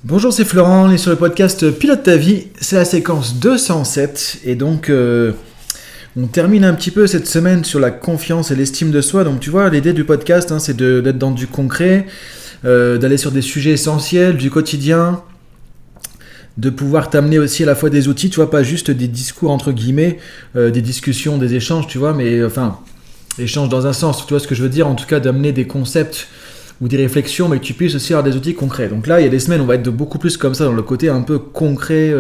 Bonjour, c'est Florent, on est sur le podcast Pilote ta vie, c'est la séquence 207 et donc on termine un petit peu cette semaine sur la confiance et l'estime de soi. Donc tu vois, l'idée du podcast c'est d'être dans du concret, d'aller sur des sujets essentiels du quotidien, de pouvoir t'amener aussi à la fois des outils, tu vois, pas juste des discours entre guillemets, des discussions, des échanges, tu vois, mais enfin, échanges dans un sens, tu vois ce que je veux dire, en tout cas d'amener des concepts ou des réflexions, mais que tu puisses aussi avoir des outils concrets. Donc là, il y a des semaines, on va être beaucoup plus comme ça, dans le côté un peu concret,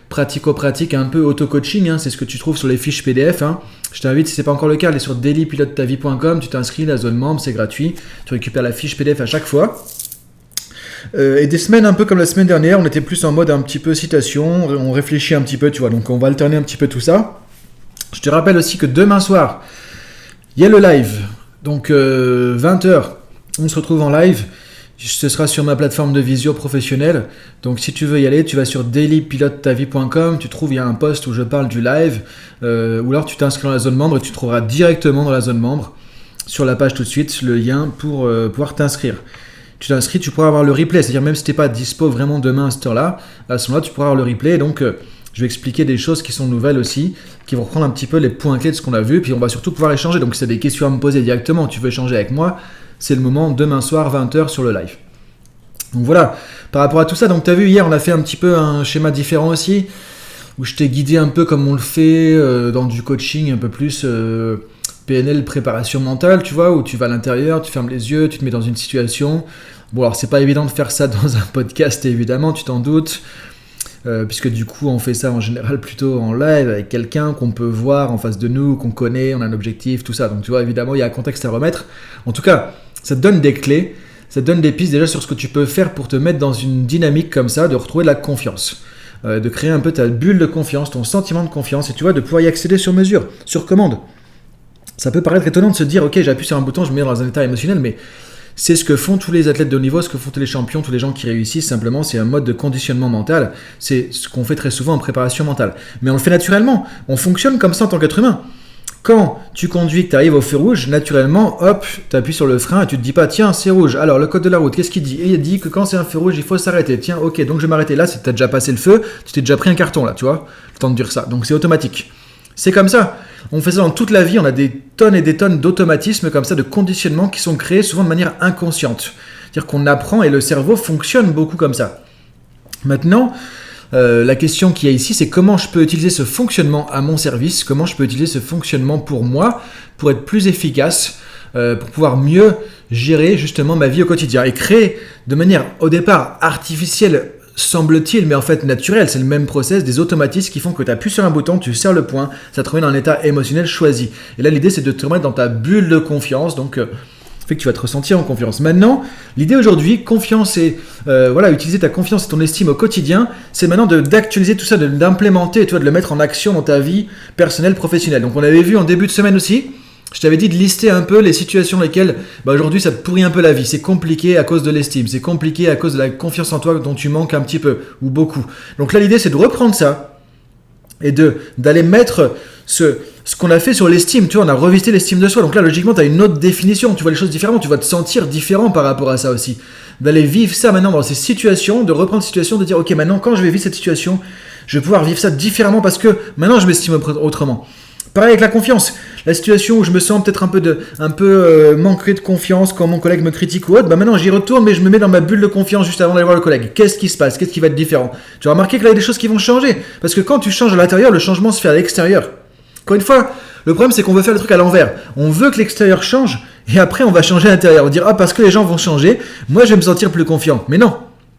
pratico-pratique, un peu auto-coaching, c'est ce que tu trouves sur les fiches PDF. Je t'invite, si ce n'est pas encore le cas, à aller sur dailypilotetavie.com, tu t'inscris, la zone membre, c'est gratuit, tu récupères la fiche PDF à chaque fois. Et des semaines un peu comme la semaine dernière, on était plus en mode un petit peu citation, on réfléchit un petit peu, tu vois, donc on va alterner un petit peu tout ça. Je te rappelle aussi que demain soir, il y a le live, donc 20h, on se retrouve en live, ce sera sur ma plateforme de visio professionnelle, donc si tu veux y aller, tu vas sur dailypilotetavie.com, tu trouves, il y a un post où je parle du live, ou alors tu t'inscris dans la zone membre et tu trouveras directement dans la zone membre, sur la page tout de suite, le lien pour pouvoir t'inscrire. Tu t'inscris, tu pourras avoir le replay, c'est-à-dire même si tu n'es pas dispo vraiment demain à cette heure-là, à ce moment-là, tu pourras avoir le replay, donc je vais expliquer des choses qui sont nouvelles aussi, qui vont reprendre un petit peu les points clés de ce qu'on a vu, puis on va surtout pouvoir échanger, donc si tu as des questions à me poser directement, tu veux échanger avec moi, c'est le moment, demain soir, 20h sur le live. Donc voilà, par rapport à tout ça, donc tu as vu, hier, on a fait un petit peu un schéma différent aussi, où je t'ai guidé un peu comme on le fait dans du coaching un peu plus PNL, préparation mentale, tu vois, où tu vas à l'intérieur, tu fermes les yeux, tu te mets dans une situation. Bon, alors c'est pas évident de faire ça dans un podcast, évidemment, tu t'en doutes, puisque du coup, on fait ça en général plutôt en live avec quelqu'un qu'on peut voir en face de nous, qu'on connaît, on a un objectif, tout ça. Donc tu vois, évidemment, il y a un contexte à remettre. En tout cas, ça te donne des clés, ça te donne des pistes déjà sur ce que tu peux faire pour te mettre dans une dynamique comme ça, de retrouver de la confiance, de créer un peu ta bulle de confiance, ton sentiment de confiance, et tu vois, de pouvoir y accéder sur mesure, sur commande. Ça peut paraître étonnant de se dire, ok, j'appuie sur un bouton, je me mets dans un état émotionnel, mais c'est ce que font tous les athlètes de haut niveau, ce que font tous les champions, tous les gens qui réussissent, simplement, c'est un mode de conditionnement mental, c'est ce qu'on fait très souvent en préparation mentale. Mais on le fait naturellement, on fonctionne comme ça en tant qu'être humain. Quand tu conduis, que tu arrives au feu rouge, naturellement, hop, tu appuies sur le frein et tu te dis pas, tiens, c'est rouge. Alors, le code de la route, qu'est-ce qu'il dit ? Et il dit que quand c'est un feu rouge, il faut s'arrêter. Tiens, ok, donc je vais m'arrêter là, tu as déjà passé le feu, tu t'es déjà pris un carton là, tu vois, le temps de dire ça. Donc c'est automatique. C'est comme ça. On fait ça dans toute la vie, on a des tonnes et des tonnes d'automatismes comme ça, de conditionnements qui sont créés souvent de manière inconsciente. C'est-à-dire qu'on apprend et le cerveau fonctionne beaucoup comme ça. Maintenant, la question qu'il y a ici, c'est comment je peux utiliser ce fonctionnement à mon service, comment je peux utiliser ce fonctionnement pour moi, pour être plus efficace, pour pouvoir mieux gérer justement ma vie au quotidien et créer de manière au départ artificielle, semble-t-il, mais en fait naturelle, c'est le même process, des automatismes qui font que tu appuies sur un bouton, tu serres le poing, ça te remet dans un état émotionnel choisi. Et là, l'idée, c'est de te remettre dans ta bulle de confiance, donc fait que tu vas te ressentir en confiance. Maintenant, l'idée aujourd'hui, confiance et utiliser ta confiance et ton estime au quotidien, c'est maintenant d'actualiser tout ça, d'implémenter, tu vois, de le mettre en action dans ta vie personnelle, professionnelle. Donc on avait vu en début de semaine aussi, je t'avais dit de lister un peu les situations dans lesquelles aujourd'hui ça te pourrit un peu la vie. C'est compliqué à cause de l'estime, c'est compliqué à cause de la confiance en toi dont tu manques un petit peu ou beaucoup. Donc là l'idée c'est de reprendre ça et d'aller mettre ce qu'on a fait sur l'estime. Tu vois, on a revisité l'estime de soi. Donc là logiquement tu as une autre définition, tu vois les choses différemment, tu vas te sentir différent par rapport à ça aussi. D'aller vivre ça maintenant dans ces situations, de reprendre cette situation, de dire ok maintenant quand je vais vivre cette situation, je vais pouvoir vivre ça différemment parce que maintenant je m'estime autrement. Pareil avec la confiance, la situation où je me sens peut-être un peu manqué de confiance quand mon collègue me critique ou autre, maintenant j'y retourne mais je me mets dans ma bulle de confiance juste avant d'aller voir le collègue. Qu'est-ce qui se passe ? Qu'est-ce qui va être différent ? Tu vas remarquer que là il y a des choses qui vont changer, parce que quand tu changes à l'intérieur, le changement se fait à l'extérieur. Encore une fois, le problème c'est qu'on veut faire le truc à l'envers. On veut que l'extérieur change et après on va changer à l'intérieur. On va dire parce que les gens vont changer, moi je vais me sentir plus confiant. Mais non,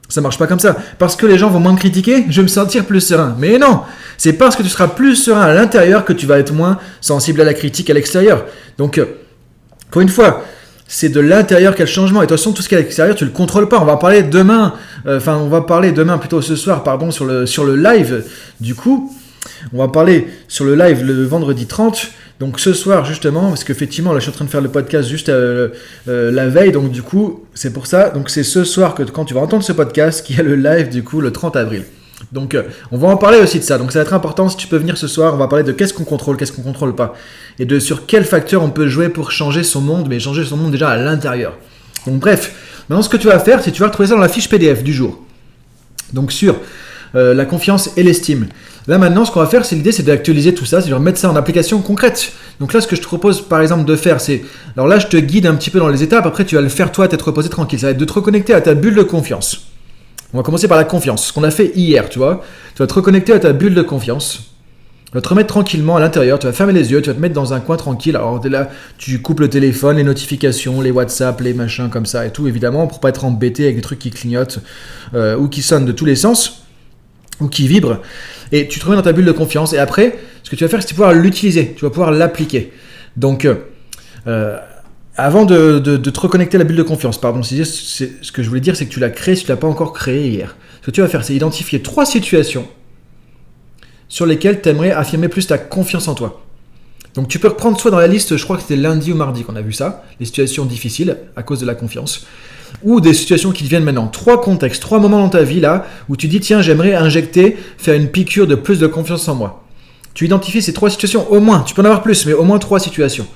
ça marche pas comme ça. Parce que les gens vont moins me critiquer, je vais me sentir plus serein. Mais non, c'est parce que tu seras plus serein à l'intérieur que tu vas être moins sensible à la critique à l'extérieur. Donc, encore une fois, c'est de l'intérieur quel changement. Et de toute façon, tout ce qui est à l'extérieur, tu le contrôles pas. On va parler demain, plutôt ce soir, sur le live. Du coup, on va parler sur le live le vendredi 30. Donc ce soir justement, parce qu'effectivement là je suis en train de faire le podcast juste la veille, donc du coup c'est pour ça, donc c'est ce soir que quand tu vas entendre ce podcast qu'il y a le live du coup le 30 avril. Donc on va en parler aussi de ça, donc ça va être important si tu peux venir ce soir, on va parler de qu'est-ce qu'on contrôle pas, et de sur quel facteur on peut jouer pour changer son monde, mais changer son monde déjà à l'intérieur. Donc bref, maintenant ce que tu vas faire, c'est que tu vas retrouver ça dans la fiche PDF du jour. Donc sur la confiance et l'estime. Là maintenant, ce qu'on va faire, l'idée c'est d'actualiser tout ça, c'est de remettre ça en application concrète. Donc là, ce que je te propose par exemple de faire, c'est... Alors là, je te guide un petit peu dans les étapes, après tu vas le faire toi, t'être reposé tranquille. Ça va être de te reconnecter à ta bulle de confiance. On va commencer par la confiance, ce qu'on a fait hier, tu vois. Tu vas te reconnecter à ta bulle de confiance. Tu vas te remettre tranquillement à l'intérieur, tu vas fermer les yeux, tu vas te mettre dans un coin tranquille. Alors là, tu coupes le téléphone, les notifications, les WhatsApp, les machins comme ça et tout, évidemment, pour pas être embêté avec des trucs qui clignotent ou qui sonnent de tous les sens ou qui vibrent. Et tu te remets dans ta bulle de confiance. Et après, ce que tu vas faire, c'est pouvoir l'utiliser, tu vas pouvoir l'appliquer. Donc, avant de te reconnecter à la bulle de confiance, ce que je voulais dire, c'est que tu l'as créée si tu ne l'as pas encore créée hier. Ce que tu vas faire, c'est identifier 3 situations sur lesquelles tu aimerais affirmer plus ta confiance en toi. Donc tu peux reprendre soit dans la liste, je crois que c'était lundi ou mardi qu'on a vu ça, les situations difficiles à cause de la confiance, ou des situations qui te viennent maintenant. 3 contextes, 3 moments dans ta vie là, où tu dis tiens j'aimerais injecter, faire une piqûre de plus de confiance en moi. Tu identifies ces 3 situations, au moins, tu peux en avoir plus, mais au moins 3 situations.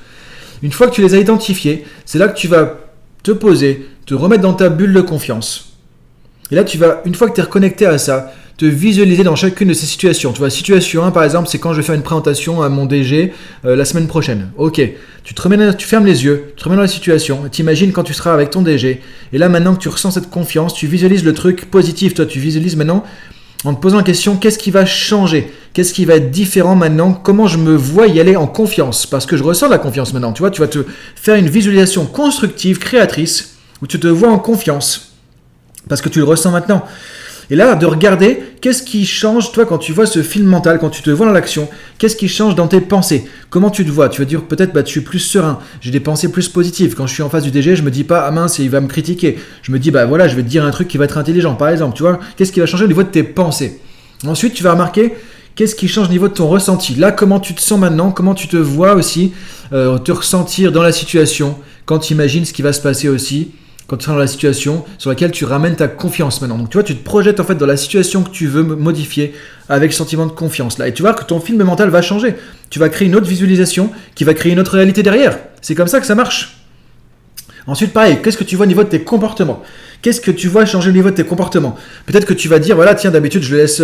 Une fois que tu les as identifiées, c'est là que tu vas te poser, te remettre dans ta bulle de confiance. Et là tu vas, une fois que tu es reconnecté à ça, te visualiser dans chacune de ces situations. Tu vois, situation 1 par exemple, c'est quand je vais faire une présentation à mon DG la semaine prochaine. Ok, tu fermes les yeux, tu te remets dans la situation, tu imagines quand tu seras avec ton DG, et là maintenant que tu ressens cette confiance, tu visualises le truc positif, toi tu visualises maintenant en te posant la question, qu'est-ce qui va changer? Qu'est-ce qui va être différent maintenant? Comment je me vois y aller en confiance? Parce que je ressens de la confiance maintenant, tu vois, tu vas te faire une visualisation constructive, créatrice, où tu te vois en confiance, parce que tu le ressens maintenant. Et là, de regarder qu'est-ce qui change, toi, quand tu vois ce film mental, quand tu te vois dans l'action, qu'est-ce qui change dans tes pensées? Comment tu te vois? Tu vas dire peut-être, je suis plus serein, j'ai des pensées plus positives. Quand je suis en face du DG, je me dis pas, ah mince, il va me critiquer. Je me dis, voilà, je vais te dire un truc qui va être intelligent, par exemple. Tu vois, qu'est-ce qui va changer au niveau de tes pensées? Ensuite, tu vas remarquer qu'est-ce qui change au niveau de ton ressenti. Là, comment tu te sens maintenant, comment tu te vois aussi, te ressentir dans la situation, quand tu imagines ce qui va se passer aussi. Quand tu seras dans la situation sur laquelle tu ramènes ta confiance maintenant. Donc tu vois, tu te projettes en fait dans la situation que tu veux modifier avec ce sentiment de confiance là. Et tu vois que ton film mental va changer. Tu vas créer une autre visualisation qui va créer une autre réalité derrière. C'est comme ça que ça marche. Ensuite, pareil, qu'est-ce que tu vois au niveau de tes comportements? Qu'est-ce que tu vois changer au niveau de tes comportements? Peut-être que tu vas dire, voilà, tiens, d'habitude, je le laisse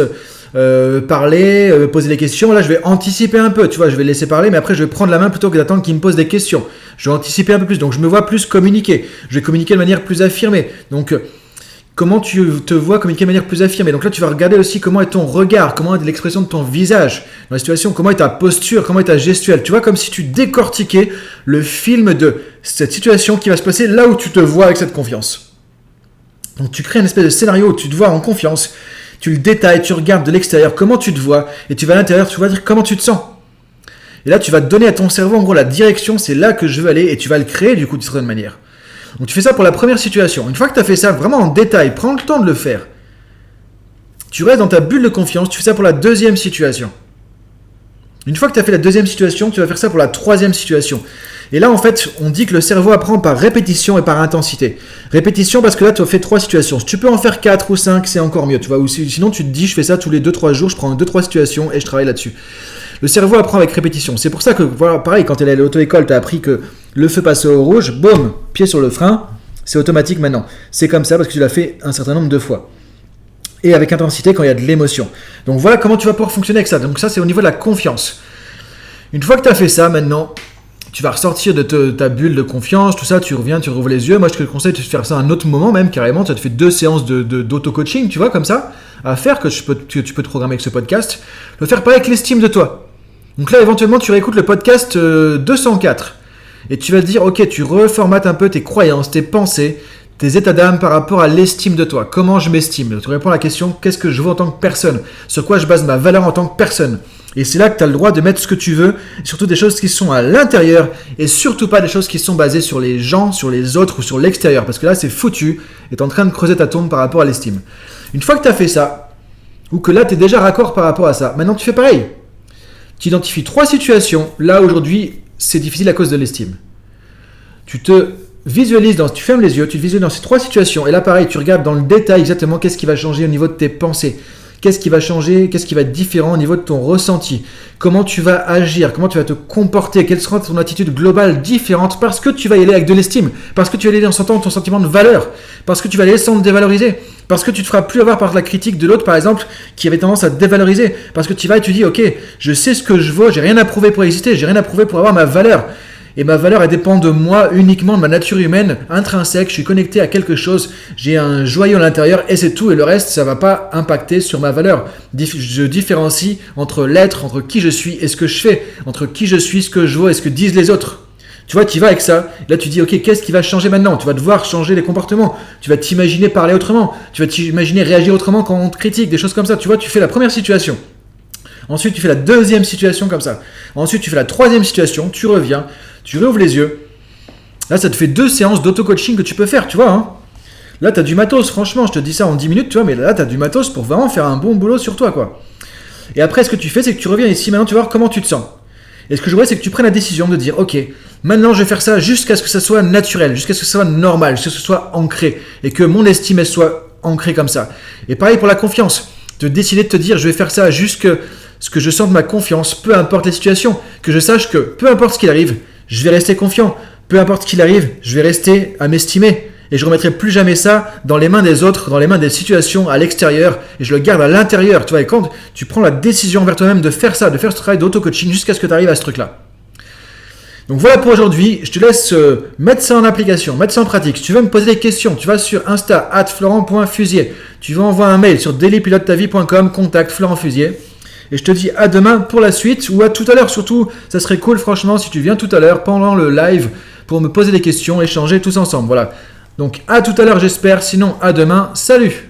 parler, poser des questions. Là, je vais anticiper un peu, tu vois, je vais le laisser parler, mais après, je vais prendre la main plutôt que d'attendre qu'il me pose des questions. Je vais anticiper un peu plus, donc je me vois plus communiquer. Je vais communiquer de manière plus affirmée. Donc, comment tu te vois communiquer de manière plus affirmée? Donc là, tu vas regarder aussi comment est ton regard, comment est l'expression de ton visage dans la situation, comment est ta posture, comment est ta gestuelle. Tu vois, comme si tu décortiquais le film de cette situation qui va se passer là où tu te vois avec cette confiance. Donc tu crées une espèce de scénario où tu te vois en confiance, tu le détailles, tu regardes de l'extérieur comment tu te vois, et tu vas à l'intérieur, tu vas dire comment tu te sens. Et là, tu vas donner à ton cerveau, en gros, la direction, c'est là que je veux aller, et tu vas le créer du coup d'une certaine manière. Donc tu fais ça pour la première situation. Une fois que tu as fait ça vraiment en détail, prends le temps de le faire. Tu restes dans ta bulle de confiance, tu fais ça pour la deuxième situation. Une fois que tu as fait la deuxième situation, tu vas faire ça pour la troisième situation. Et là, en fait, on dit que le cerveau apprend par répétition et par intensité. Répétition parce que là, tu as fait 3 situations. Si tu peux en faire 4 ou 5, c'est encore mieux. Tu vois, ou sinon, tu te dis, je fais ça tous les 2-3 jours, je prends 2-3 situations et je travaille là-dessus. Le cerveau apprend avec répétition. C'est pour ça que, voilà, pareil, quand tu es à l'auto-école, tu as appris que le feu passe au rouge, boum, pied sur le frein, c'est automatique maintenant. C'est comme ça parce que tu l'as fait un certain nombre de fois. Et avec intensité quand il y a de l'émotion. Donc voilà comment tu vas pouvoir fonctionner avec ça. Donc ça, c'est au niveau de la confiance. Une fois que tu as fait ça, maintenant, tu vas ressortir de ta bulle de confiance, tout ça, tu reviens, tu rouvres les yeux. Moi, je te conseille de faire ça à un autre moment même, carrément. Tu as fait 2 séances d'auto-coaching, tu vois, comme ça, à faire, que tu peux te programmer avec ce podcast. Le faire pareil avec l'estime de toi. Donc là, éventuellement, tu réécoutes le podcast 204. Et tu vas te dire, ok, tu reformates un peu tes croyances, tes pensées, tes états d'âme par rapport à l'estime de toi. Comment je m'estime? Tu réponds à la question, qu'est-ce que je veux en tant que personne? Sur quoi je base ma valeur en tant que personne? Et c'est là que tu as le droit de mettre ce que tu veux, surtout des choses qui sont à l'intérieur, et surtout pas des choses qui sont basées sur les gens, sur les autres ou sur l'extérieur, parce que là c'est foutu, et tu es en train de creuser ta tombe par rapport à l'estime. Une fois que tu as fait ça, ou que là tu es déjà raccord par rapport à ça, maintenant tu fais pareil. Tu identifies 3 situations, là aujourd'hui c'est difficile à cause de l'estime. Tu te visualises, tu fermes les yeux, tu te visualises dans ces 3 situations, et là pareil, tu regardes dans le détail exactement qu'est-ce qui va changer au niveau de tes pensées. Qu'est-ce qui va changer? Qu'est-ce qui va être différent au niveau de ton ressenti? Comment tu vas agir? Comment tu vas te comporter? Quelle sera ton attitude globale différente? Parce que tu vas y aller avec de l'estime, parce que tu vas y aller en sentant ton sentiment de valeur, parce que tu vas aller sans te dévaloriser, parce que tu ne te feras plus avoir par la critique de l'autre, par exemple, qui avait tendance à te dévaloriser, parce que tu vas et tu dis, ok, je sais ce que je vaux, j'ai rien à prouver pour exister, j'ai rien à prouver pour avoir ma valeur. Et ma valeur, elle dépend de moi uniquement, de ma nature humaine intrinsèque. Je suis connecté à quelque chose, j'ai un joyau à l'intérieur et c'est tout. Et le reste, ça ne va pas impacter sur ma valeur. Je différencie entre l'être, entre qui je suis et ce que je fais, entre qui je suis, ce que je vaux et ce que disent les autres. Tu vois, tu y vas avec ça. Là, tu dis, ok, qu'est-ce qui va changer maintenant? Tu vas devoir changer les comportements. Tu vas t'imaginer parler autrement. Tu vas t'imaginer réagir autrement quand on te critique, des choses comme ça. Tu vois, tu fais la première situation. Ensuite, tu fais la deuxième situation comme ça. Ensuite, tu fais la troisième situation. Tu reviens. Tu réouvres les yeux. Là, ça te fait 2 séances d'auto-coaching que tu peux faire, tu vois. Hein. Là, tu as du matos, franchement, je te dis ça en 10 minutes, tu vois, mais là, tu as du matos pour vraiment faire un bon boulot sur toi, quoi. Et après, ce que tu fais, c'est que tu reviens ici, maintenant, tu vas voir comment tu te sens. Et ce que je voudrais, c'est que tu prennes la décision de dire, ok, maintenant, je vais faire ça jusqu'à ce que ça soit naturel, jusqu'à ce que ça soit normal, jusqu'à ce que ce soit ancré, et que mon estime, elle soit ancrée comme ça. Et pareil pour la confiance, de décider de te dire, je vais faire ça jusqu'à ce que je sente ma confiance, peu importe les situations, que je sache que, peu importe ce qu'il arrive, je vais rester confiant. Peu importe ce qu'il arrive, je vais rester à m'estimer. Et je ne remettrai plus jamais ça dans les mains des autres, dans les mains des situations à l'extérieur. Et je le garde à l'intérieur. Tu vois, et quand tu prends la décision vers toi-même de faire ça, de faire ce travail d'auto-coaching jusqu'à ce que tu arrives à ce truc-là. Donc voilà pour aujourd'hui. Je te laisse mettre ça en application, mettre ça en pratique. Si tu veux me poser des questions, tu vas sur Insta, @florent.fusier. Tu vas envoyer un mail sur dailypilotetavie.com, contact Florent Fusier. Et je te dis à demain pour la suite, ou à tout à l'heure surtout. Ça serait cool franchement si tu viens tout à l'heure pendant le live pour me poser des questions, échanger tous ensemble. Voilà. Donc à tout à l'heure j'espère, sinon à demain. Salut!